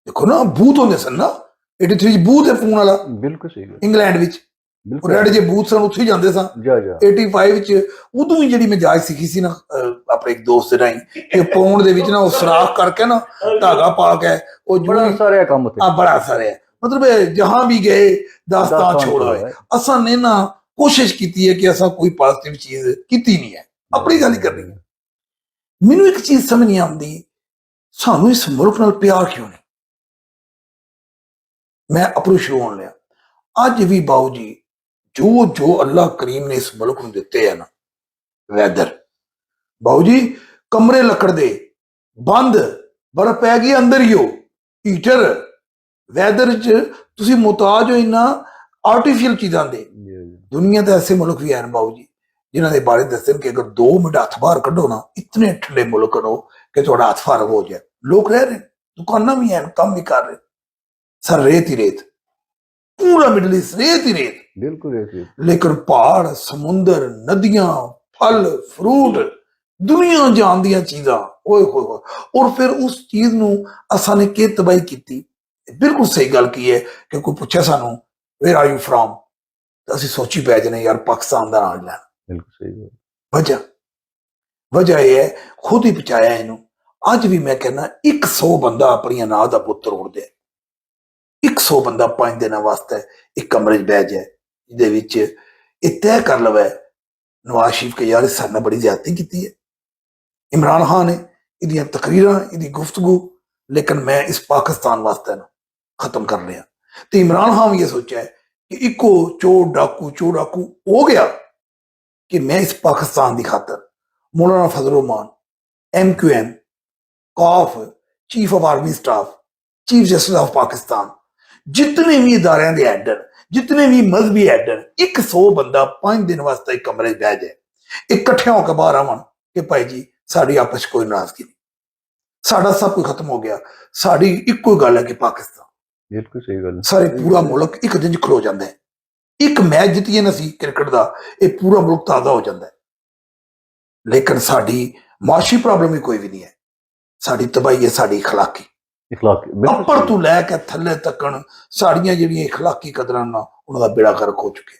देखो ना बूथ होंगे सन ना 83 बूथ है फोन वाला बिल्कुल सही गल इंग्लैंड विच रेड जे बूथ सन उत्थे ही जांदे सन जा जा 85 च उदों ही ਜਿਹੜੀ ਮੈਂ ਜਾਚ ਸਿੱਖੀ ਸੀ ਨਾ ਆਪਣੇ ਇੱਕ ਦੋਸਤ ਦੇ ਰਾਹੀਂ ਕਿ ਪੌਂਡ ਦੇ ਵਿੱਚ ਨਾ ਉਹ ਸਰਾਖ ਕਰਕੇ ਨਾ ਧਾਗਾ ਪਾ ਕੇ ਉਹ बड़ा सारे काम होते ਆ ਬੜਾ ਸਾਰੇ मतलब जहां भी गए दास्तान छोड़ होए असा ने ना कोशिश की है कि असा कोई पॉजिटिव चीज की नहीं है अपनी गल ही करनी है मैनू एक चीज समझ नहीं आती सानू इस मुल्क नाल प्यार क्यों नहीं मैं अपनों शुरू होने लिया अज भी बाऊ जी जो जो अल्लाह करीम ने इस मुल्क को दिते है ना वैदर बाऊ जी कमरे लकड़ दे बंद बर्फ पै गई अंदर ही हो हीटर वैदर च तुसी मुताज हो इन्ना आर्टिफिशियल चीज़ां दे दुनिया तो ऐसे मुल्क भी हैं बाबू जी जिन्हों के बारे दस कि अगर 2 मिनट हथ बाहर कढ़ो ना इतने ठंडे मुल्क करो कि थोड़ा हथ फारग हो जाए लोग रह रहे दुकाना भी हैं काम भी कर रहे सर रेत ही रेत पूरा मिडल ईस्ट रेत ही रेत बिल्कुल लेकिन पहाड़ समुंदर नदियां फल फ्रूट दुनिया जान दियां चीज़ां ओए होए और फिर उस चीज़ नूं असां ने के तबाही की बिल्कुल सही गल की है कि कोई पूछे सानू वेयर आर यू फ्रॉम तो असं सोची पै जाने यार पाकिस्तान का नाम लैना बिल्कुल सही वजह वजह यह है खुद ही पहुंचाया इनू अज भी मैं कहना 100 बंदा अपनी अनाथ का पुत्र उड़ दे 100 बंदा 5 दिन वास्ते एक कमरे बह जाए जिहदे तय कर लवे नवाज शरीफ के यार सारे बड़ी ज्यादती की है इमरान खान ने इहदियां तकरीरां इहदी गुफ्तगू लेकिन मैं इस पाकिस्तान वास्ते ना खत्म कर लिया तो इमरान खान ये सोचा है कि इको चोर डाकू हो गया कि मैं इस पाकिस्तान की खातर मौलाना फजल रहमान MQM कॉफ chief of army staff chief justice of Pakistan जितने भी इदारे के हैडर जितने भी मजहबी हैडर 100 बंदा 5 दिन वास्ते एक कमरे बह जाए इकट्ठे होकर बाहर आवन कि भाई जी साड़ी आपस कोई नाराजगी नहीं साडा सब कुछ खत्म हो गया साड़ी इको गल है कि पाकिस्तान बिल्कुल सही गल सारे पूरा मुल्क एक दिन खलो जाता है एक मैच जितीए ना सी क्रिकेट का यह पूरा मुल्क ताज़ा हो जाता है लेकिन साड़ी माशी प्रॉब्लम ही कोई भी नहीं है साड़ी तबाही है साड़ी इखलाकी अपर तू लैके थले तकन साड़ियां जिहड़ियां इखलाकी कदरां ना उन्हां दा बेड़ा गर्क हो चुके